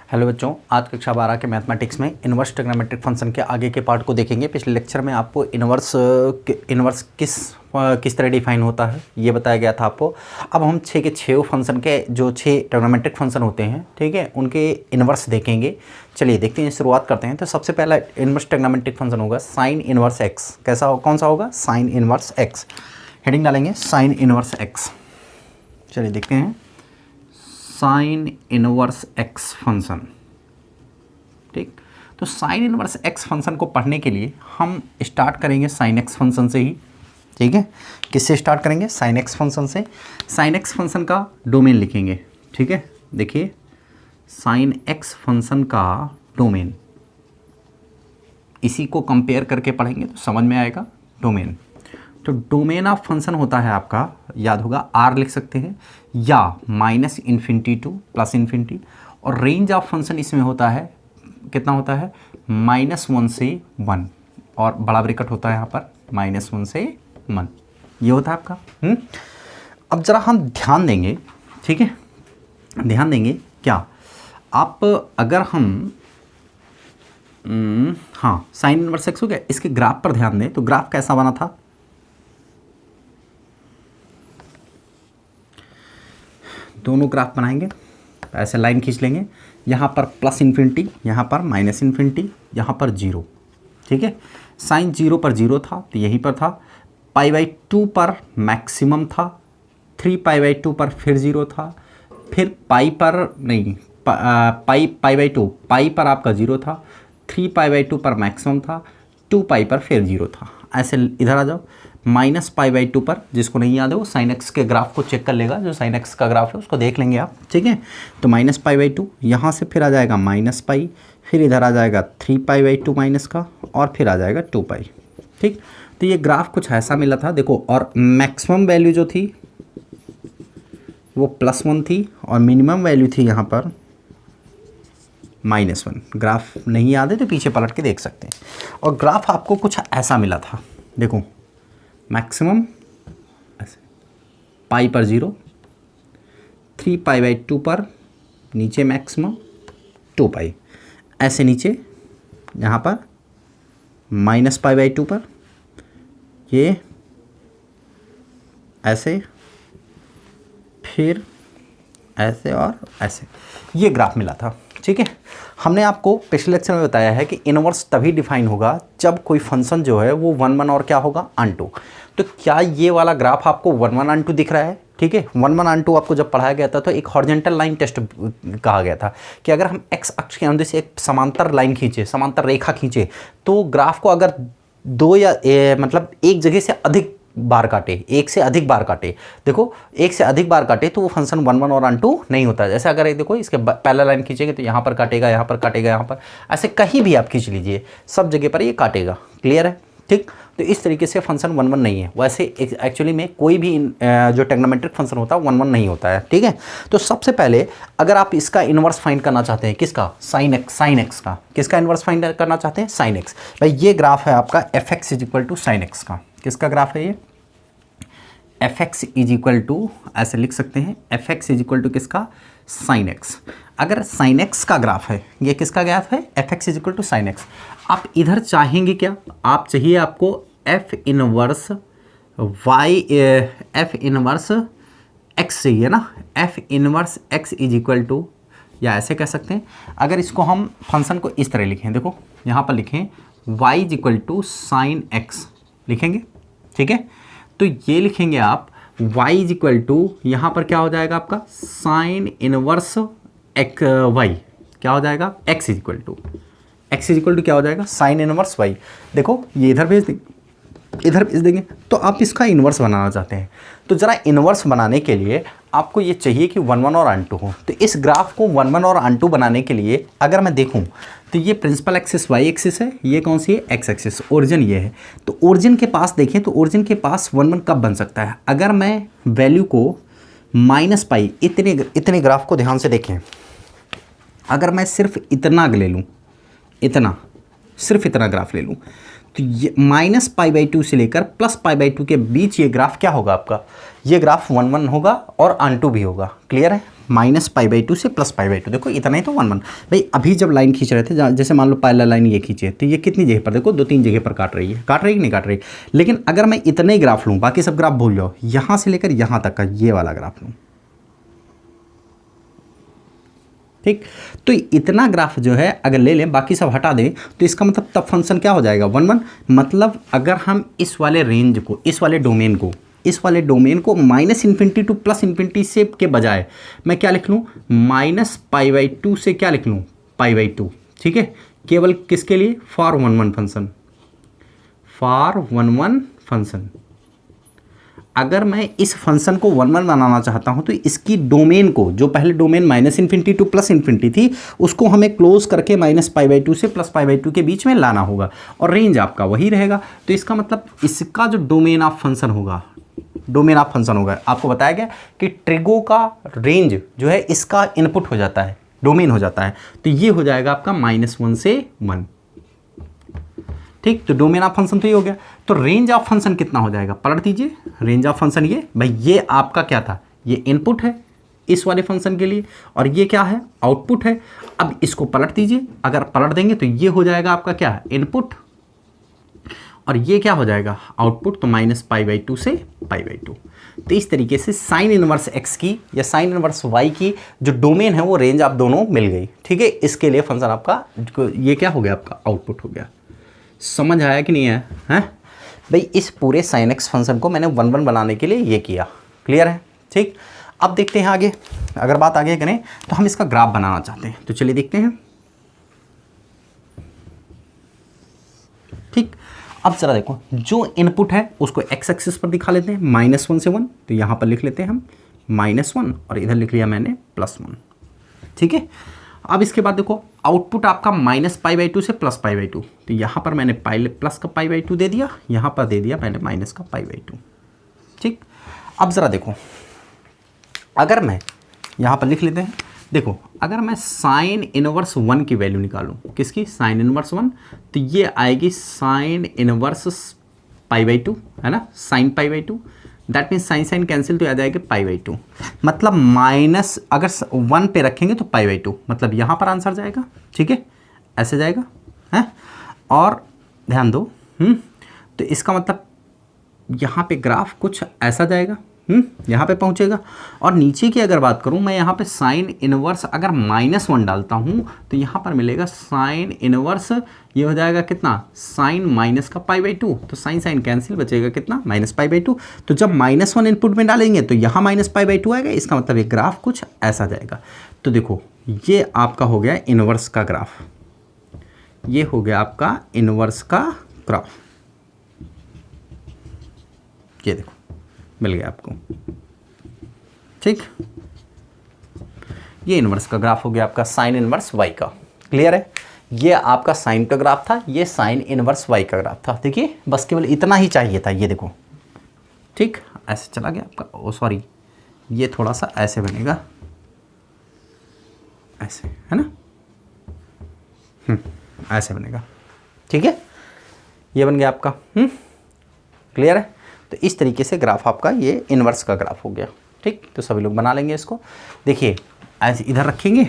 Hello बच्चों, आज कक्षा 12 के मैथमेटिक्स में इन्वर्स ट्रिग्नोमेट्रिक फंक्शन के आगे के पार्ट को देखेंगे। पिछले लेक्चर में आपको इन्वर्स किस तरह डिफाइन होता है ये बताया गया था आपको। अब हम 6 के 6 फंक्शन के जो 6 ट्रिग्नोमेट्रिक फंक्शन होते हैं, ठीक है, उनके इन्वर्स देखेंगे। चलिए देखते हैं, शुरुआत करते हैं। तो सबसे पहला इन्वर्स ट्रिग्नोमेट्रिक फंक्शन होगा साइन इन्वर्स एक्स। कौन सा होगा? Sign inverse x. हेडिंग डालेंगे साइन इन्वर्स एक्स। चलिए देखते हैं साइन इनवर्स एक्स फंक्शन। ठीक, तो साइन इनवर्स एक्स फंक्शन को पढ़ने के लिए हम स्टार्ट करेंगे साइन एक्स फंक्शन से ही। ठीक है, किससे स्टार्ट करेंगे? साइन एक्स फंक्शन से। साइन एक्स फंक्शन का डोमेन लिखेंगे। ठीक है, देखिए साइन एक्स फंक्शन का डोमेन, इसी को कंपेयर करके पढ़ेंगे तो समझ में आएगा डोमेन। तो डोमेन ऑफ फंक्शन होता है आपका, याद होगा, आर लिख सकते हैं या -∞ टू +∞। और रेंज ऑफ फंक्शन इसमें होता है, कितना होता है? -1 से 1, और बड़ा ब्रैकेट होता है यहाँ पर -1 से 1, ये होता है आपका। अब ज़रा हम ध्यान देंगे, ठीक है, ध्यान देंगे क्या आप, अगर हम हाँ साइन इनवर्स एक्स हो गया, इसके ग्राफ पर ध्यान दें तो ग्राफ कैसा बना था? दोनों ग्राफ बनाएंगे, ऐसे लाइन खींच लेंगे, यहाँ पर +∞, यहाँ पर -∞, यहाँ पर 0। ठीक है, साइन 0 पर 0 था तो यहीं पर था, π/2 पर मैक्सिमम था, 3π/2 पर फिर 0 था, फिर पाई पर नहीं, π/2 पाई पर आपका 0 था, 3π/2 पर मैक्सिमम था, 2π पर फिर 0 था। ऐसे इधर आ जाओ, -π/2 पर, जिसको नहीं याद है वो साइन एक्स के ग्राफ को चेक कर लेगा, जो साइन एक्स का ग्राफ है उसको देख लेंगे आप। ठीक है, तो -π/2, यहाँ से फिर आ जाएगा -π, फिर इधर आ जाएगा 3π/2 माइनस का, और फिर आ जाएगा 2π। ठीक, तो ये ग्राफ कुछ ऐसा मिला था, देखो। और मैक्सिमम वैल्यू जो थी वो +1 थी, और मिनिमम वैल्यू थी यहाँ पर -1। ग्राफ नहीं याद है तो पीछे पलट के देख सकते हैं। और ग्राफ आपको कुछ ऐसा मिला था, देखो, मैक्सिमम ऐसे पाई पर 0, 3π/2 पर नीचे मैक्सिमम 2π, ऐसे नीचे यहाँ पर -π/2 पर ये ऐसे, फिर ऐसे और ऐसे, ये ग्राफ मिला था। ठीक है, हमने आपको पिछले लेक्चर में बताया है कि इनवर्स तभी डिफाइन होगा जब कोई फंक्शन जो है वो 1 1 और क्या होगा? *2। तो क्या ये वाला ग्राफ आपको 1 1 *2 दिख रहा है? ठीक है, 1 1 *2 आपको जब पढ़ाया गया था तो एक हॉरिजॉन्टल लाइन टेस्ट कहा गया था कि अगर हम एक्स अक्ष के अंदर से एक समांतर लाइन खींचे, समांतर रेखा खींचे, तो ग्राफ को अगर दो या मतलब एक जगह से अधिक बार काटे, एक से अधिक बार काटे, देखो एक से अधिक बार काटे तो वो फंक्शन 1 1 और *2 नहीं होता है। जैसे अगर एक देखो इसके पहला लाइन खींचेंगे तो यहाँ पर काटेगा, यहाँ पर काटेगा, यहाँ पर, ऐसे कहीं भी आप खींच लीजिए, सब जगह पर ये काटेगा। क्लियर है? ठीक, तो इस तरीके से फंक्शन 1 1 नहीं है। वैसे एक्चुअली में कोई भी जो ट्रिग्नोमेट्रिक फंक्शन होता है 1 1 नहीं होता है। ठीक है, तो सबसे पहले अगर आप इसका इन्वर्स फाइंड करना चाहते हैं, किसका? साइन एक्स का। किसका इन्वर्स फाइंड करना चाहते हैं? Sine x. भाई ये ग्राफ है आपका fx = साइन एक्स का। किसका ग्राफ है ये? fx = ऐसे लिख सकते हैं, fx = किसका? Sine x. अगर साइन एक्स का ग्राफ है, ये किसका ग्राफ है? fx = sine x. आप इधर चाहेंगे क्या? आप चाहिए आपको f इनवर्स x चाहिए ना, f इनवर्स x = या ऐसे कह सकते हैं, अगर इसको हम फंक्शन को इस तरह लिखें, देखो यहाँ पर लिखें y = साइन एक्स लिखेंगे। ठीक है, तो ये लिखेंगे आप y = यहाँ पर क्या हो जाएगा आपका? साइन इनवर्स y क्या हो जाएगा? x = क्या हो जाएगा? Sine inverse y। देखो ये इधर भेज देंगे, इधर भेज देंगे, तो आप इसका इन्वर्स बनाना चाहते हैं। तो ज़रा इन्वर्स बनाने के लिए आपको ये चाहिए कि 1 1 और *2 हो। तो इस ग्राफ को 1 1 और *2 बनाने के लिए अगर मैं देखूं तो ये प्रिंसिपल एक्सिस y एक्सिस है, ये कौन सी है? x axis. ओरिजिन ये है, तो ओरिजिन के पास देखें तो ओरिजिन के पास 1 1 कब बन सकता है? अगर मैं वैल्यू को -π, इतने ग्राफ को ध्यान से देखें, अगर मैं सिर्फ इतना ले लूँ, सिर्फ इतना ग्राफ ले लूँ, तो ये -π/2 से लेकर +π/2 के बीच ये ग्राफ क्या होगा आपका, ये ग्राफ 1 1 होगा और ऑन2 भी होगा। क्लियर है, -π/2 से +π/2, देखो इतना ही तो 1 1। भाई अभी जब लाइन खींच रहे थे, जैसे मान लो पैरेलल लाइन ये खींचे, तो ये कितनी जगह पर, देखो 2-3 जगह पर काट रही है कि नहीं काट रही। लेकिन अगर मैं इतने ही ग्राफ लूँ, बाकी सब ग्राफ भूल जाओ, यहाँ से लेकर यहाँ तक का ये वाला ग्राफ लूँ, ठीक, तो इतना ग्राफ जो है अगर ले लें, बाकी सब हटा दें, तो इसका मतलब तब फंक्शन क्या हो जाएगा, 1 1। मतलब अगर हम इस वाले रेंज को, इस वाले डोमेन को -∞ टू +∞ से के बजाय मैं क्या लिख लूँ, -π/2 से क्या लिख लूँ, π/2, ठीक है। केवल किसके लिए, फॉर 1 1 फंक्शन। अगर मैं इस फंक्शन को 1 1 बनाना चाहता हूं, तो इसकी डोमेन को, जो पहले डोमेन -∞ टू +∞ थी, उसको हमें क्लोज करके -π/2 से +π/2 के बीच में लाना होगा, और रेंज आपका वही रहेगा। तो इसका मतलब इसका जो डोमेन ऑफ फंक्शन होगा, आपको बताया गया कि ट्रिगो का रेंज जो है इसका इनपुट हो जाता है, डोमेन हो जाता है। तो ये हो जाएगा आपका -1 से 1, ठीक। तो डोमेन ऑफ फंक्शन तो ये हो गया। तो रेंज ऑफ फंक्शन कितना हो जाएगा, पलट दीजिए। रेंज ऑफ फंक्शन ये भाई, ये आपका क्या था, ये इनपुट है इस वाले फंक्शन के लिए, और ये क्या है, आउटपुट है। अब इसको पलट दीजिए, अगर पलट देंगे तो ये हो जाएगा आपका क्या, इनपुट, और ये क्या हो जाएगा, आउटपुट। तो -π/2 से π/2। तो इस तरीके से साइन इनवर्स एक्स की या साइन इनवर्स वाई की जो डोमेन है, वो रेंज आप दोनों मिल गई, ठीक है। इसके लिए फंक्शन आपका ये क्या हो गया, आपका आउटपुट हो गया। समझ आया कि नहीं है, हैं भाई। इस पूरे साइन एक्स फंक्शन को मैंने 1 1 बनाने के लिए ये किया। क्लियर है, ठीक। अब देखते हैं आगे, अगर बात आगे करें तो हम इसका ग्राफ बनाना चाहते हैं, तो चलिए देखते हैं, ठीक। अब जरा देखो, जो इनपुट है उसको एक्स एक्सिस पर दिखा लेते हैं, -1 से 1, तो यहाँ पर लिख लेते हैं हम -1, और इधर लिख लिया मैंने +1, ठीक है। अब इसके बाद देखो, आउटपुट आपका -π/2 से +π/2, तो यहाँ पर मैंने प्लस का π/2 दे दिया, यहाँ पर दे दिया मैंने माइनस का π/2, ठीक। अब ज़रा देखो, अगर मैं यहाँ पर लिख लेते हैं, देखो अगर मैं साइन इनवर्स 1 की वैल्यू निकालूं, किसकी, साइन इनवर्स 1, तो ये आएगी साइन इनवर्स π/2, है ना, sine π/2। That means sine cancel, तो आ जाएगा π/2। मतलब माइनस अगर 1 पे रखेंगे तो π/2, मतलब यहाँ पर आंसर जाएगा, ठीक है, ऐसे जाएगा, है। और ध्यान दो, तो इसका मतलब यहाँ पे ग्राफ कुछ ऐसा जाएगा, यहाँ पे पहुँचेगा। और नीचे की अगर बात करूँ मैं, यहाँ पे साइन इनवर्स अगर -1 डालता हूँ, तो यहाँ पर मिलेगा साइन इनवर्स, ये हो जाएगा कितना, साइन माइनस का π/2, तो साइन कैंसिल, बचेगा कितना, -π/2। तो जब -1 इनपुट में डालेंगे तो यहाँ -π/2 आएगा, इसका मतलब ये ग्राफ कुछ ऐसा जाएगा। तो देखो, ये आपका हो गया इनवर्स का ग्राफ, ये हो गया आपका इनवर्स का ग्राफ, ये देखो मिल गया आपको, ठीक। ये इनवर्स का ग्राफ हो गया आपका साइन इनवर्स वाई का। क्लियर है, ये आपका साइन का ग्राफ था, ये साइन इनवर्स वाई का ग्राफ था। देखिए बस केवल इतना ही चाहिए था, ये देखो, ठीक, ऐसे चला गया आपका, ओ सॉरी, ये थोड़ा सा ऐसे बनेगा, ऐसे, है ना, ऐसे बनेगा, ठीक है, ये बन गया आपका, क्लियर है। तो इस तरीके से ग्राफ आपका ये इन्वर्स का ग्राफ हो गया, ठीक। तो सभी लोग बना लेंगे इसको। देखिए ऐसे इधर रखेंगे,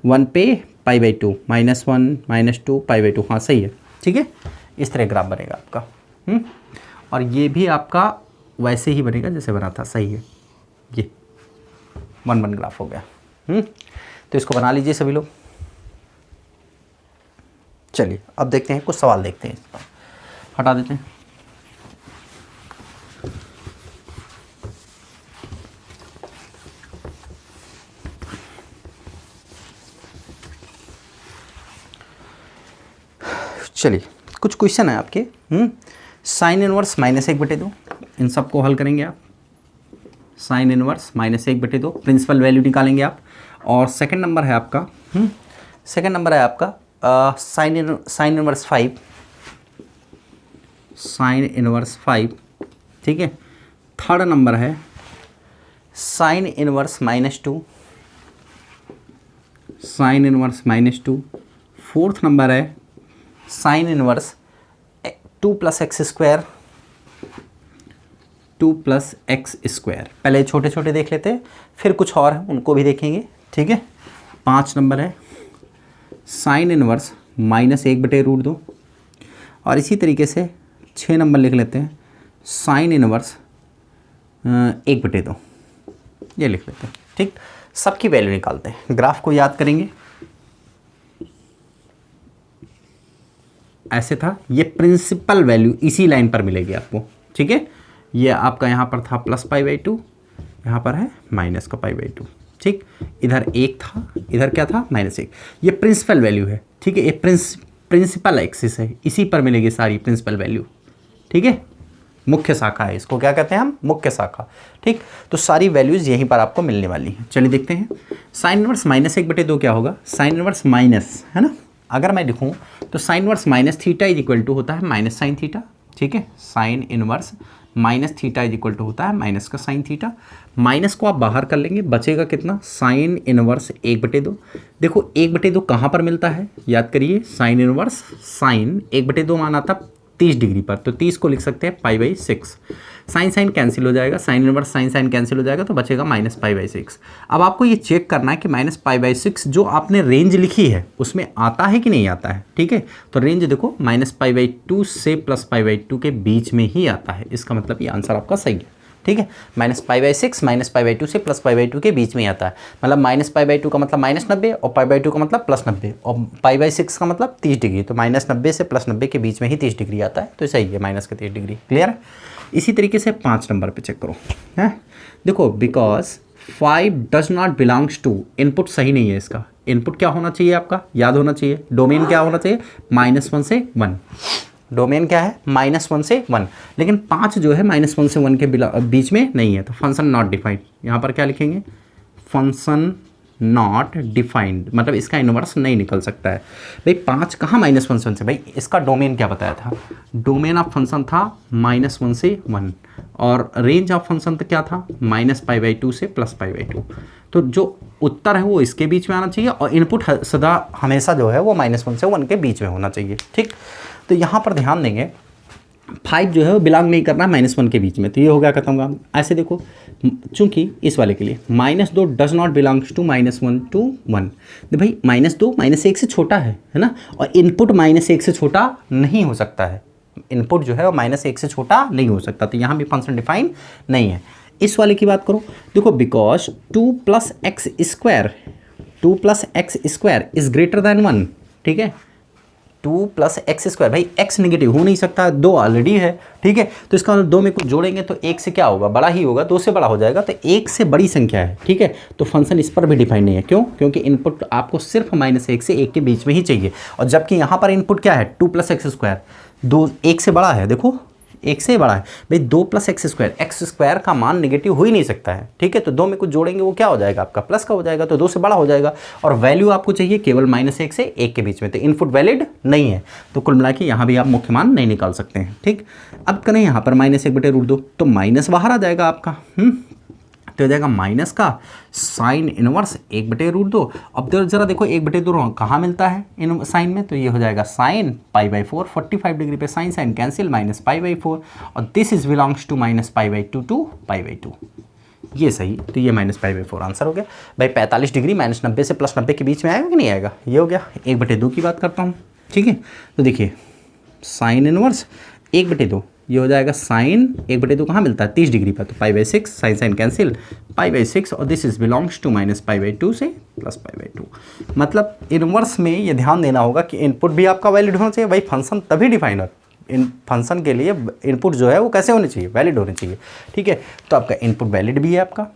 1 पे π/2, -1 -2 π/2, हाँ सही है, ठीक है। इस तरह ग्राफ बनेगा आपका, और ये भी आपका वैसे ही बनेगा जैसे बना था, सही है। ये 1 1 ग्राफ हो गया, तो इसको बना लीजिए सभी लोग। चलिए अब देखते हैं, कुछ सवाल देखते हैं, हटा देते हैं। चलिए कुछ क्वेश्चन है आपके, साइन इनवर्स -1/2, इन सबको हल करेंगे आप। साइन इनवर्स -1/2 प्रिंसिपल वैल्यू निकालेंगे आप। और सेकंड नंबर है आपका, साइन इनवर्स 5, साइन इनवर्स 5, ठीक है। थर्ड नंबर है sine inverse -2, sine inverse -2। Fourth number है साइन इनवर्स 2 + x², 2 + x²। पहले छोटे छोटे देख लेते हैं, फिर कुछ और है उनको भी देखेंगे, ठीक है। 5 नंबर है साइन इनवर्स -1/√2, और इसी तरीके से 6 नंबर लिख लेते हैं साइन इनवर्स 1/2, ये लिख लेते हैं, ठीक। सबकी वैल्यू निकालते हैं, ग्राफ को याद करेंगे। ऐसे था, ये प्रिंसिपल वैल्यू इसी लाइन पर मिलेगी आपको, ठीक है। ये आपका यहाँ पर था +π/2, यहाँ पर है -π/2, ठीक। इधर 1 था, इधर क्या था -1। ये प्रिंसिपल वैल्यू है, ठीक है। ये प्रिंसिपल एक्सिस है, इसी पर मिलेगी सारी प्रिंसिपल वैल्यू, ठीक है। मुख्य शाखा है, इसको क्या कहते हैं हम, मुख्य शाखा, ठीक। तो सारी वैल्यूज़ यहीं पर आपको मिलने वाली हैं। चलिए देखते हैं। साइन इनवर्स -1/2 क्या होगा, साइन इनवर्स माइनस, है ना। अगर मैं लिखूँ तो साइन इनवर्स -θ होता है -sin θ, ठीक है। साइन इनवर्स -θ होता है माइनस का sin θ। माइनस को आप बाहर कर लेंगे, बचेगा कितना, साइन इनवर्स 1/2। देखो 1/2 कहाँ पर मिलता है, याद करिए। साइन इनवर्स साइन 1/2 माना था 30 डिग्री पर, तो 30 को लिख सकते हैं π/6। साइन कैंसिल हो जाएगा, साइन इनवर्स साइन कैंसिल हो जाएगा, तो बचेगा -π/6। अब आपको ये चेक करना है कि -π/6 जो आपने रेंज लिखी है उसमें आता है कि नहीं आता है, ठीक है। तो रेंज देखो -π/2 से +π/2 के बीच में ही आता है, इसका मतलब ये आंसर आपका सही है, ठीक है। -π/6 -π/2 से +π/2 के बीच में ही आता है, मतलब -π/2 का मतलब -90 और π/2 का मतलब +90 और π/6 का मतलब 30 डिग्री, तो -90 से +90 के बीच में ही 30 डिग्री आता है, तो सही है -30 डिग्री। क्लियर है। इसी तरीके से 5 नंबर पे चेक करो, है। देखो because 5 does not belongs to, input सही नहीं है इसका। इनपुट क्या होना चाहिए आपका, याद होना चाहिए। डोमेन क्या होना चाहिए, -1 से 1। डोमेन क्या है, -1 से 1, लेकिन 5 जो है -1 से 1 के बीच में नहीं है, तो फंक्शन नॉट डिफाइंड। यहाँ पर क्या लिखेंगे, फंक्शन नॉट डिफाइंड, मतलब इसका इनवर्स नहीं निकल सकता है। भाई 5 कहाँ -1 से 1 से, भाई इसका डोमेन क्या बताया था, डोमेन ऑफ फंक्शन था -1 से 1, और रेंज ऑफ फंक्शन तो क्या था -π/2 से +π/2। तो जो उत्तर है वो इसके बीच में आना चाहिए, और इनपुट सदा हमेशा जो है वो -1 से 1 के बीच में होना चाहिए, ठीक। तो यहाँ पर ध्यान देंगे 5 जो है वो बिलोंग नहीं करना -1 के बीच में, तो ये हो गया खत्म काम। ऐसे देखो, चूंकि इस वाले के लिए -2 does not belongs to -1 to 1, तो भाई -2 -1 से छोटा है ना, और इनपुट -1 से छोटा नहीं हो सकता है। इनपुट जो है वो -1 से छोटा नहीं हो सकता, तो यहाँ भी फंक्शन डिफाइन नहीं है। इस वाले की बात करो, देखो because 2 + x² is greater than 1, ठीक है। 2 + x², भाई x नेगेटिव हो नहीं सकता, 2 ऑलरेडी है, ठीक है। तो इसका मतलब 2 में कुछ जोड़ेंगे तो 1 से क्या होगा, बड़ा ही होगा, 2 से बड़ा हो जाएगा, तो 1 से बड़ी संख्या है, ठीक है। तो फंक्शन इस पर भी डिफाइन नहीं है, क्यों, क्योंकि इनपुट आपको सिर्फ -1 से 1 के बीच में ही चाहिए, और जबकि यहाँ पर इनपुट क्या है 2 + x², 2 1 से बड़ा है, देखो 1 से बड़ा है भाई। 2 + x² का मान नेगेटिव हो ही नहीं सकता है, ठीक है। तो 2 में कुछ जोड़ेंगे वो क्या हो जाएगा आपका, प्लस का हो जाएगा, तो 2 से बड़ा हो जाएगा, और वैल्यू आपको चाहिए केवल -1 से 1 के बीच में, तो इनपुट वैलिड नहीं है। तो कुल मिला के यहाँ भी आप मुख्य मान नहीं निकाल सकते हैं, ठीक। अब करें यहाँ पर -1/√2, तो माइनस बाहर आ जाएगा आपका, तो हो जाएगा माइनस का साइन इनवर्स 1/√2। अब जरा देखो 1/2 कहाँ मिलता है इन साइन में, तो ये हो जाएगा साइन π/4, 45 डिग्री पे साइन कैंसिल -π/4, और this is belongs to -π/2 to π/2, ये सही। तो ये -π/4 आंसर हो गया। भाई 45 डिग्री -90 से +90 के बीच में आएगा कि नहीं आएगा, ये हो गया। 1/2 की बात करता हूँ, ठीक है। तो देखिए साइन इनवर्स 1/2, ये हो जाएगा साइन 1/2 कहाँ मिलता है 30 डिग्री पर, तो π/6, साइन कैंसिल π/6, और दिस इज बिलोंग्स टू -π/2 से +π/2। मतलब इनवर्स में ये ध्यान देना होगा कि इनपुट भी आपका वैलिड होना चाहिए, भाई फंक्शन तभी डिफाइन है। इन फंक्शन के लिए इनपुट जो है वो कैसे होने चाहिए, वैलिड होने चाहिए, ठीक है। तो आपका इनपुट वैलिड भी है आपका,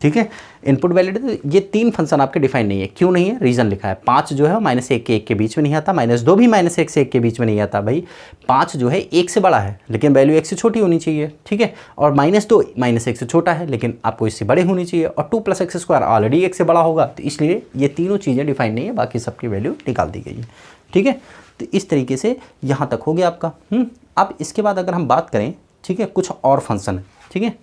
ठीक है। इनपुट वैलिड, तो ये 3 फंक्शन आपके डिफाइन नहीं है, क्यों नहीं है, रीज़न लिखा है। 5 जो है -1 से 1 के बीच में नहीं आता, -2 भी -1 से 1 के बीच में नहीं आता। भाई 5 जो है 1 से बड़ा है, लेकिन वैल्यू 1 से छोटी होनी चाहिए, ठीक है। और -2 -1 से छोटा है, लेकिन आपको इससे बड़े होनी चाहिए, और 2 + x² ऑलरेडी 1 से बड़ा होगा, तो इसलिए ये तीनों चीज़ें डिफाइन नहीं है, बाकी सबकी वैल्यू निकाल दी गई है, ठीक है। तो इस तरीके से यहाँ तक हो गया आपका। अब इसके बाद अगर हम बात करें, ठीक है, कुछ और फंक्शन है, ठीक है,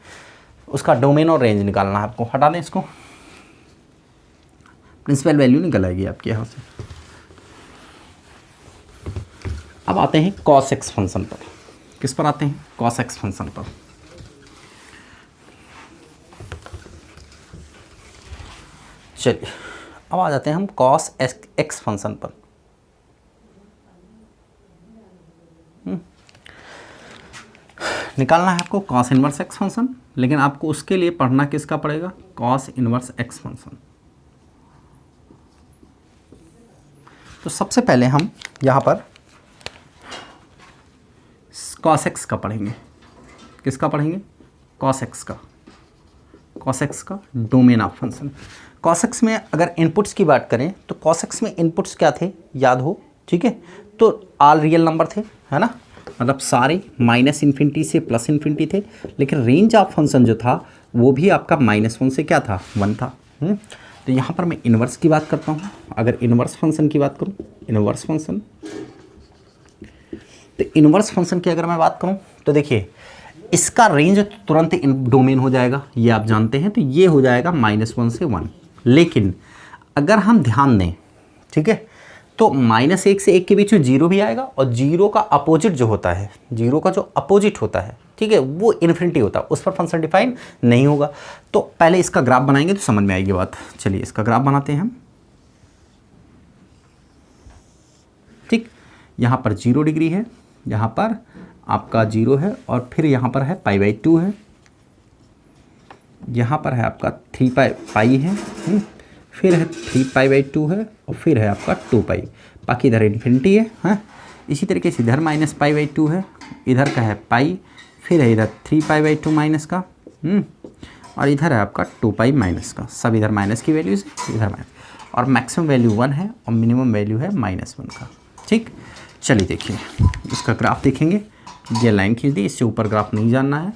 उसका डोमेन और रेंज निकालना है आपको। हटा दें इसको, प्रिंसिपल वैल्यू निकल आएगी आपके यहाँ से। अब आते हैं cos x फंक्शन पर, किस पर आते हैं, कॉस एक्स फंक्शन पर। चलिए अब आ जाते हैं हम कॉस एक्स फंक्शन पर। निकालना है आपको कॉस इनवर्स एक्स फंक्शन, लेकिन आपको उसके लिए पढ़ना किसका पड़ेगा, कॉस इनवर्स एक्स फंक्शन। तो सबसे पहले हम यहाँ पर कॉस एक्स का पढ़ेंगे। किसका पढ़ेंगे, कॉस एक्स का। कॉस एक्स का domain of function. Cos x में अगर इनपुट्स की बात करें तो कॉस एक्स में इनपुट्स क्या थे, याद हो, ठीक है, तो ऑल रियल नंबर थे, है ना, मतलब सारे माइनस इन्फिनिटी से प्लस इन्फिनिटी थे, लेकिन रेंज ऑफ फंक्शन जो था वो भी आपका -1 से क्या था, 1 था। तो यहाँ पर मैं इन्वर्स की बात करता हूँ। अगर इन्वर्स फंक्शन की बात करूँ, इन्वर्स फंक्शन, तो इन्वर्स फंक्शन की अगर मैं बात करूँ तो देखिए इसका रेंज तुरंत डोमेन हो जाएगा, ये आप जानते हैं, तो ये हो जाएगा -1 से 1। लेकिन अगर हम ध्यान दें, ठीक है, तो -1 से 1 के बीच में 0 भी आएगा, और 0 का अपोजिट जो होता है, 0 का जो अपोजिट होता है, ठीक है, वो इन्फिनिटी होता है, उस पर फंक्शन डिफाइन नहीं होगा। तो पहले इसका ग्राफ बनाएंगे तो समझ में आएगी बात। चलिए इसका ग्राफ बनाते हैं हम। ठीक, यहाँ पर 0 डिग्री है, यहाँ पर आपका 0 है, और फिर यहाँ पर है π/2 है, यहाँ पर है आपका 3 पाई है, फिर है 3 π/2 है, और फिर है आपका 2 पाई, बाकी इधर इन्फिनिटी है, हाँ। इसी तरीके से इधर -π/2 है, इधर का है पाई, फिर है इधर 3 π/2 माइनस का, और इधर है आपका 2 पाई माइनस का, सब इधर माइनस की वैल्यूज, इधर माइनस, और मैक्सिमम वैल्यू 1 है और मिनिमम वैल्यू है -1 का। ठीक, चलिए देखिए इसका ग्राफ देखेंगे। ये लाइन खींच दी, इससे ऊपर ग्राफ नहीं जानना है,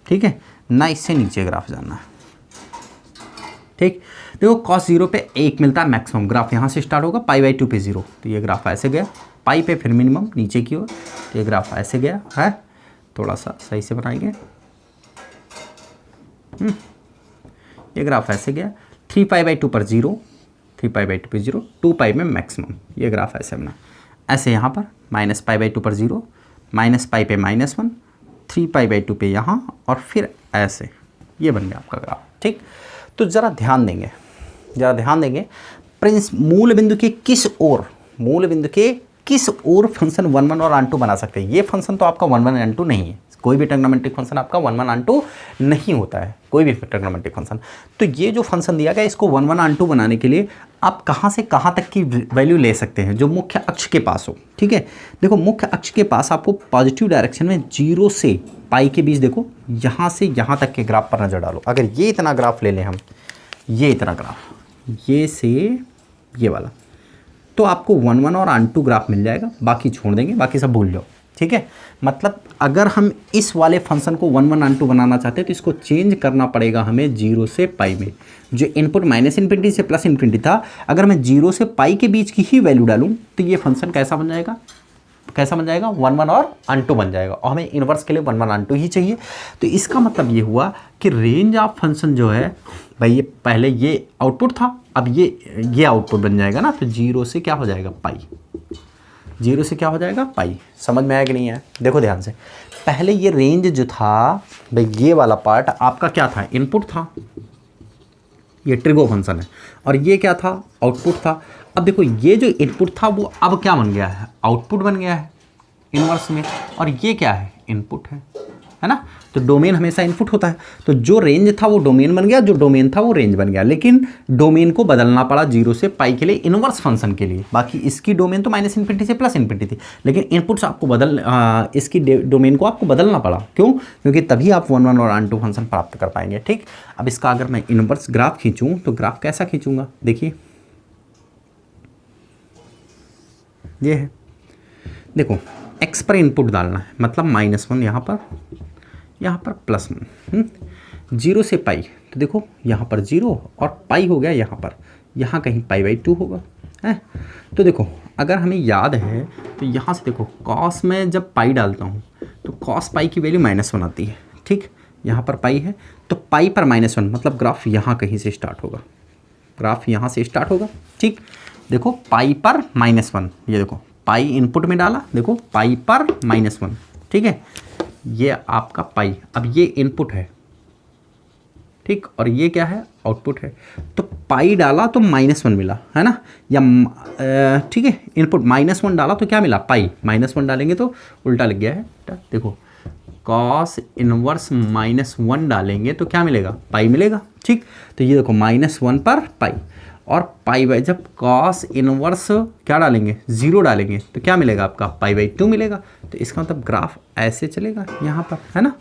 ठीक है, ना इससे नीचे ग्राफ जानना है। ठीक, देखो cos 0 पे 1 मिलता है मैक्सिमम, ग्राफ यहाँ से स्टार्ट होगा π/2 पे 0, तो ये ग्राफ ऐसे गया, पाई पे फिर मिनिमम नीचे की ओर, तो ये ग्राफ ऐसे गया है। थोड़ा सा सही से बनाएंगे, ये ग्राफ ऐसे गया, 3 π/2 पर 0, 3 π/2 पे 0, 2 पाई में मैक्सिमम, ये ग्राफ ऐसे बना। ऐसे यहाँ पर -π/2 पर 0, -π पे -1, 3 π/2 पे यहाँ, और फिर ऐसे, ये बन गया आपका ग्राफ। ठीक, तो ज़रा ध्यान देंगे, मूल बिंदु के किस ओर, मूल बिंदु के किस ओर फंक्शन 1 1 और ऑन2 बना सकते हैं। ये फंक्शन तो आपका 1 1 ऑन2 नहीं है, कोई भी ट्रिग्नोमेट्रिक फंक्शन आपका 1 1 ऑन2 नहीं होता है, कोई भी ट्रिग्नोमेट्रिक फंक्शन। तो ये जो फंक्शन दिया गया, इसको 1 1 ऑन2 बनाने के लिए आप कहाँ से कहाँ तक की वैल्यू ले सकते हैं, जो मुख्य अक्ष के पास हो। ठीक है, देखो मुख्य अक्ष के पास आपको पॉजिटिव डायरेक्शन में 0 से पाई के बीच, देखो यहाँ से यहाँ तक के ग्राफ पर नज़र डालो। अगर ये इतना ग्राफ ले लें हम, ये इतना ग्राफ, ये से ये वाला, तो आपको 1 1 और ऑन2 ग्राफ मिल जाएगा, बाकी छोड़ देंगे, बाकी सब भूल जाओ। ठीक है, मतलब अगर हम इस वाले फंक्शन को 1 1 ऑन2 बनाना चाहते हैं तो इसको चेंज करना पड़ेगा हमें 0 से पाई में। जो इनपुट -इन्फिनिटी से +इन्फिनिटी था, अगर मैं 0 से पाई के बीच की ही वैल्यू डालूं तो ये फंक्शन कैसा बन जाएगा, 1 1 और ऑन2 बन जाएगा, और हमें इन्वर्स के लिए 1 1 ऑन2 ही चाहिए। तो इसका मतलब ये हुआ कि रेंज ऑफ फंक्शन जो है भाई, ये पहले ये आउटपुट था, अब ये आउटपुट बन जाएगा ना, तो 0 से क्या हो जाएगा पाई, 0 से क्या हो जाएगा पाई। समझ में आया कि नहीं है, देखो ध्यान से। पहले ये रेंज जो था भाई, ये वाला पार्ट आपका क्या था, इनपुट था, ये ट्रिगो फंक्शन है, और ये क्या था, आउटपुट था। अब देखो ये जो इनपुट था वो अब क्या बन गया है, आउटपुट बन गया है इनवर्स में, और ये क्या है, इनपुट है ना। तो डोमेन हमेशा इनपुट होता है, तो जो रेंज था वो डोमेन बन गया, जो डोमेन था वो रेंज बन गया, लेकिन डोमेन को बदलना पड़ा 0 से पाई के लिए इनवर्स फंक्शन के लिए। बाकी इसकी डोमेन तो -इन्फिनिटी से +इन्फिनिटी थी, लेकिन इनपुट्स आपको इसकी डोमेन को आपको बदलना पड़ा। क्यों? क्योंकि तभी आप 1 1 और ऑन2 फंक्शन प्राप्त कर पाएंगे। ठीक, अब इसका अगर मैं इनवर्स ग्राफ खींचूँ तो ग्राफ कैसा खींचूंगा, देखिए ये है, देखो x पर इनपुट डालना है, मतलब -1 यहाँ पर +1, 0 से पाई, तो देखो यहाँ पर 0 और पाई हो गया, यहाँ कहीं π/2 होगा है। तो देखो अगर हमें याद है तो यहाँ से देखो कॉस में जब पाई डालता हूँ तो कॉस पाई की वैल्यू -1 आती है। ठीक, यहाँ पर पाई है तो पाई पर -1, मतलब ग्राफ यहाँ कहीं से स्टार्ट होगा, ग्राफ यहाँ से स्टार्ट होगा। ठीक, देखो पाई पर -1, ये देखो पाई इनपुट में डाला, देखो पाई पर -1। ठीक है, ये आपका पाई। अब ये इनपुट है, ठीक, और ये क्या है, आउटपुट है। तो पाई डाला तो -1 मिला, है ना, या ठीक है, इनपुट -1 डाला तो क्या मिला, पाई। -1 डालेंगे तो उल्टा लग गया है, देखो कॉस इनवर्स -1 डालेंगे तो क्या मिलेगा, पाई मिलेगा, ठीक। तो ये देखो -1 पर पाई, और पाई बाई, जब कॉस इनवर्स क्या डालेंगे, 0 डालेंगे तो क्या मिलेगा आपका, पाई/2 मिलेगा। तो इसका मतलब ग्राफ ऐसे चलेगा यहाँ पर, है ना।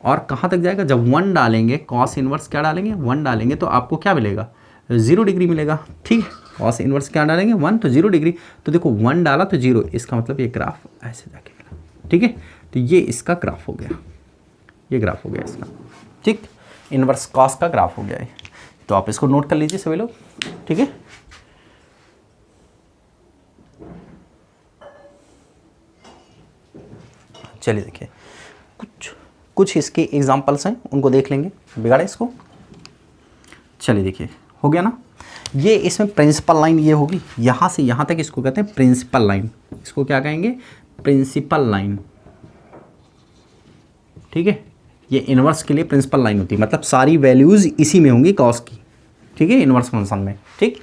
और कहाँ तक जाएगा, जब 1 डालेंगे, कॉस इनवर्स क्या डालेंगे, 1 डालेंगे तो आपको क्या मिलेगा, 0 डिग्री मिलेगा, ठीक है। कॉस इनवर्स क्या डालेंगे, 1, तो 0 डिग्री। तो देखो 1 डाला तो 0, इसका मतलब ये ग्राफ ऐसे जाके मिला, ठीक है। तो ये इसका ग्राफ हो गया, ये ग्राफ हो गया इसका, ठीक, इनवर्स कॉस का ग्राफ हो गया है। तो आप इसको नोट कर लीजिए सभी लोग, ठीक है। चलिए देखिए, कुछ इसके एग्जांपल्स हैं, उनको देख लेंगे, बिगाड़े इसको। चलिए देखिए, हो गया ना। ये इसमें प्रिंसिपल लाइन ये होगी, यहाँ से यहाँ तक इसको कहते हैं प्रिंसिपल लाइन। इसको क्या कहेंगे, प्रिंसिपल लाइन, ठीक है। ये इनवर्स के लिए प्रिंसिपल लाइन होती है, मतलब सारी वैल्यूज़ इसी में होंगी कॉस की, ठीक है, इनवर्स फंक्शन में, ठीक।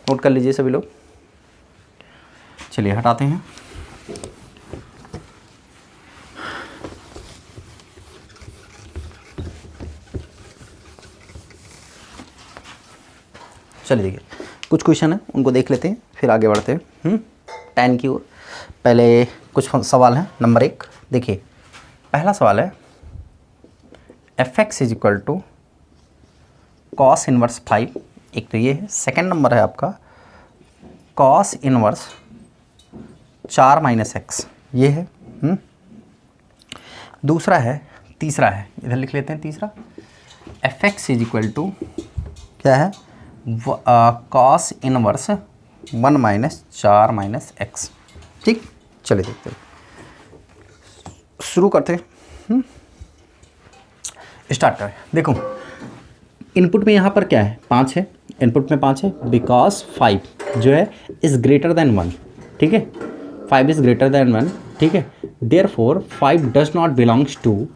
नोट कर लीजिए सभी लोग। चलिए हटाते हैं। चलिए देखिए, कुछ क्वेश्चन है, उनको देख लेते हैं, फिर आगे बढ़ते हैं tan की ओर। पहले कुछ सवाल हैं। नंबर 1 देखिए, पहला सवाल है fx = cos इनवर्स 5, एक तो ये है। सेकेंड नंबर है आपका cos इनवर्स 4 - x, ये है। दूसरा है, तीसरा है, इधर लिख लेते हैं तीसरा, fx = क्या है, cos इनवर्स 1 - 4 - x, ठीक। चलिए देखते हैं, शुरू करते हैं, स्टार्ट करें। देखो इनपुट में यहाँ पर क्या है, 5 है, इनपुट में 5 है, बिकॉज 5 जो है इज़ ग्रेटर देन 1, ठीक है, 5 इज़ ग्रेटर देन 1, ठीक है। Therefore 5 does not belongs to,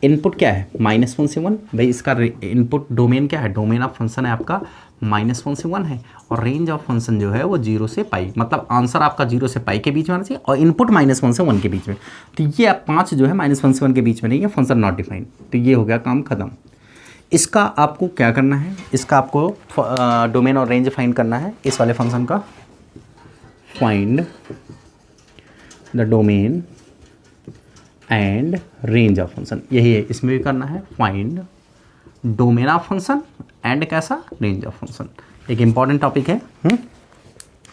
input क्या है, -1 से 1, भाई इसका इनपुट डोमेन क्या है, डोमेन ऑफ फंक्शन है आपका -1 से 1 है, और रेंज ऑफ फंक्शन जो है वो 0 से पाई, मतलब आंसर आपका 0 से पाई के बीच में आना चाहिए, और इनपुट -1 से 1 के बीच में। तो ये आप 5 जो है -1 से 1 के बीच में नहीं है, फंक्शन नॉट डिफाइंड। तो ये हो गया काम खत्म। इसका आपको क्या करना है, इसका आपको डोमेन और रेंज फाइंड करना है, इस वाले फंक्शन का। Find the domain and range of function, यही है, इसमें भी करना है, find domain of function and कैसा, रेंज ऑफ फंक्शन। एक इंपॉर्टेंट टॉपिक है।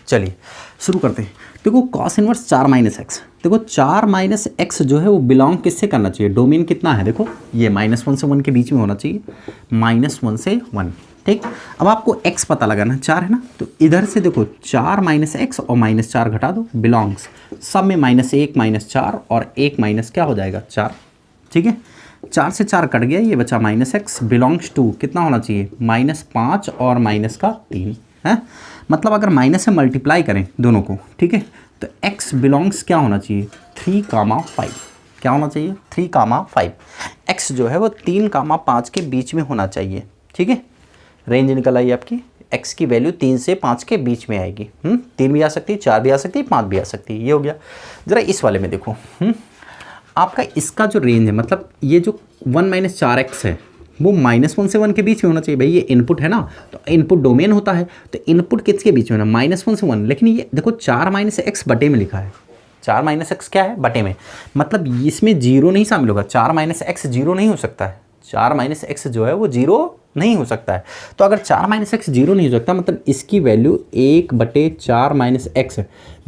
चलिए शुरू करते हैं। देखो cos इनवर्स 4 - x, देखो 4 - x जो है वो बिलोंग किससे करना चाहिए, डोमेन कितना है, देखो ये -1 से 1 के बीच में होना चाहिए, -1 से 1, ठीक। अब आपको x पता लगाना, 4 है ना, तो इधर से देखो 4 - x और -4 घटा दो, बिलोंग्स सब में -1 -4 और 1 क्या हो जाएगा, 4, ठीक है। 4 से 4 कट गया, ये बचा -x, बिलोंग्स टू कितना होना चाहिए, -5 और -3 है, मतलब अगर माइनस से मल्टीप्लाई करें दोनों को, ठीक है, तो x बिलोंग्स क्या होना चाहिए, 3, 5, क्या होना चाहिए, 3, 5, x जो है वो 3, 5 के बीच में होना चाहिए, ठीक है। रेंज निकल आई आपकी, x की वैल्यू 3 से 5 के बीच में आएगी। 3 भी आ सकती है, 4 भी आ सकती है, 5 भी आ सकती है, ये हो गया। ज़रा इस वाले में देखो, आपका इसका जो रेंज है, मतलब ये जो 1 - 4x है वो -1 से 1 के बीच में होना चाहिए। भाई ये इनपुट है ना, तो इनपुट डोमेन होता है, तो इनपुट किसके बीच में ना, -1 से 1, लेकिन ये देखो 4 - x बटे में लिखा है, 4 - x क्या है, बटे में, मतलब इसमें 0 नहीं शामिल होगा, 4 - x 0 नहीं हो सकता है, 4 - x जो है वो 0 नहीं हो सकता है। तो अगर 4 - x 0 नहीं हो सकता, मतलब इसकी वैल्यू 1/4 - x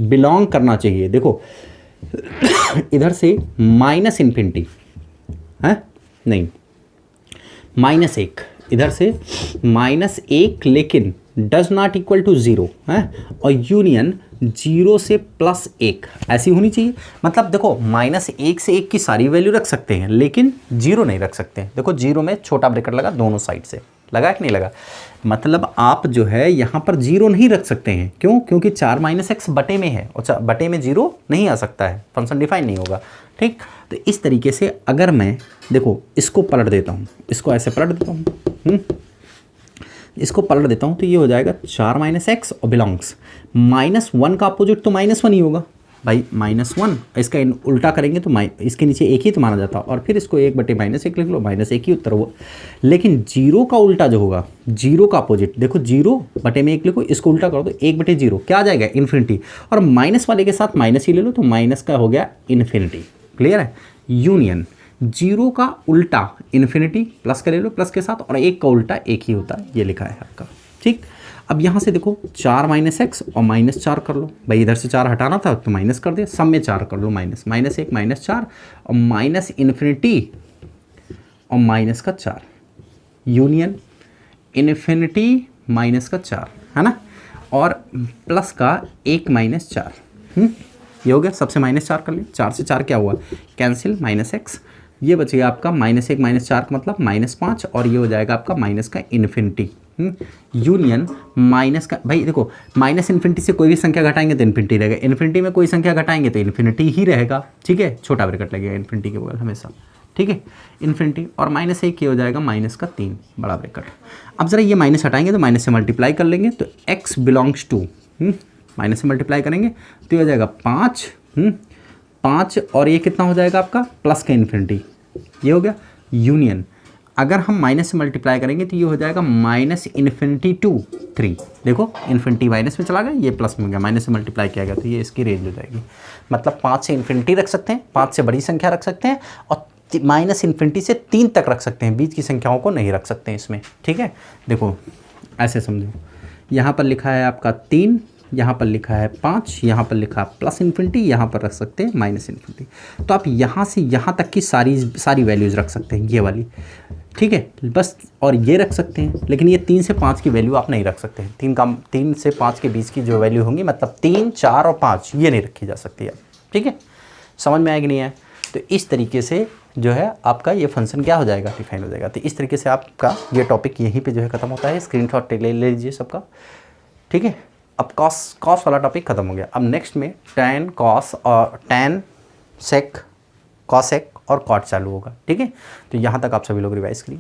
बिलोंग करना चाहिए। देखो इधर से -∞ है, नहीं -1, इधर से -1, लेकिन डज नॉट इक्वल टू 0 है, और यूनियन 0 से +1 ऐसी होनी चाहिए। मतलब देखो -1 से 1 की सारी वैल्यू रख सकते हैं, लेकिन 0 नहीं रख सकते। देखो 0 में छोटा ब्रैकेट लगा दोनों साइड से, लगा कि नहीं लगा, मतलब आप जो है यहाँ पर 0 नहीं रख सकते हैं। क्यों, क्योंकि 4 - x बटे में है, और बटे में 0 नहीं आ सकता है, फंक्शन डिफाइन नहीं होगा, ठीक। तो इस तरीके से अगर मैं देखो इसको पलट देता हूँ, इसको ऐसे पलट देता हूँ, इसको पलट देता हूँ तो ये हो जाएगा 4 माइनस एक्स और बिलोंग्स -1 का अपोजिट तो -1 ही होगा भाई, -1। इसका उल्टा करेंगे तो इसके नीचे एक ही तो माना जाता, और फिर इसको 1/-1 लिख लो, -1 ही उत्तर हुआ। लेकिन जीरो का उल्टा जो होगा, जीरो का अपोजिट देखो, 0/1 लिखो, इसको उल्टा कर दो 1/0 क्या आ जाएगा, इन्फिनिटी। और माइनस वाले के साथ माइनस ही ले लो तो माइनस का हो गया इन्फिनिटी। क्लियर है। यूनियन, जीरो का उल्टा इन्फिनिटी, प्लस का ले लो प्लस के साथ, और 1 का उल्टा 1 ही होता है, ये लिखा है आपका। ठीक। अब यहाँ से देखो 4 माइनस एक्स और -4 कर लो भाई, इधर से 4 हटाना था तो माइनस कर दिया, सब में 4 कर लो, -1 -4 और माइनस इन्फिनिटी और माइनस का 4, यूनियन इन्फिनिटी माइनस का 4 है ना, और प्लस का 1 -4, ये हो गया। सबसे -4 कर लिया, 4 से 4 क्या हुआ, कैंसिल, -x, ये बच गया आपका -1 -4 का मतलब -5, और ये हो जाएगा आपका माइनस का इन्फिनिटी। यूनियन माइनस का, भाई देखो माइनस इन्फिनिटी से कोई भी संख्या घटाएंगे तो इन्फिनिटी रहेगा, इन्फिनिटी में कोई संख्या घटाएंगे तो इन्फिनिटी ही रहेगा। ठीक है, छोटा ब्रैकेट लगेगा इन्फिनिटी के बगल हमेशा। ठीक है, इन्फिनिटी और -1 ये हो जाएगा -3 बड़ा ब्रैकेट। अब जरा ये माइनस हटाएंगे तो माइनस से मल्टीप्लाई कर लेंगे तो x बिलोंग्स टू, माइनस से मल्टीप्लाई करेंगे तो ये हो जाएगा 5, और ये कितना हो जाएगा आपका प्लस का इन्फिनिटी, ये हो गया। यूनियन अगर हम माइनस से मल्टीप्लाई करेंगे तो ये हो जाएगा -∞ to 3, देखो इन्फिनिटी माइनस में चला गया, ये प्लस में गया, माइनस से मल्टीप्लाई किया गया तो ये इसकी रेंज हो जाएगी। मतलब 5 से इन्फिनिटी रख सकते हैं, 5 से बड़ी संख्या रख सकते हैं, और -∞ से 3 तक रख सकते हैं, बीच की संख्याओं को नहीं रख सकते हैं इसमें। ठीक है, देखो ऐसे समझो, यहाँ पर लिखा है आपका 3, यहाँ पर लिखा है 5, यहाँ पर लिखा है प्लस इन्फिनिटी, यहाँ पर रख सकते हैं माइनस इन्फिनिटी। तो आप यहाँ से यहाँ तक की सारी वैल्यूज़ रख सकते हैं, ये वाली। ठीक है, बस, और ये रख सकते हैं, लेकिन ये 3 से 5 की वैल्यू आप नहीं रख सकते हैं। 3 से 5 के बीच की जो वैल्यू होंगी, मतलब 3, 4 और 5, ये नहीं रखी जा सकती है। ठीक है, समझ में आएगी नहीं है। तो इस तरीके से जो है आपका ये फंक्शन क्या हो जाएगा, डिफाइन हो जाएगा। तो इस तरीके से आपका ये टॉपिक यहीं पे जो है ख़त्म होता है। स्क्रीनशॉट ले लीजिए सबका। ठीक है, अब कॉस वाला टॉपिक ख़त्म हो गया। अब नेक्स्ट में tan कॉस और tan सेक, कॉसेक और कॉट चालू होगा। ठीक है, तो यहाँ तक आप सभी लोग रिवाइज करिए।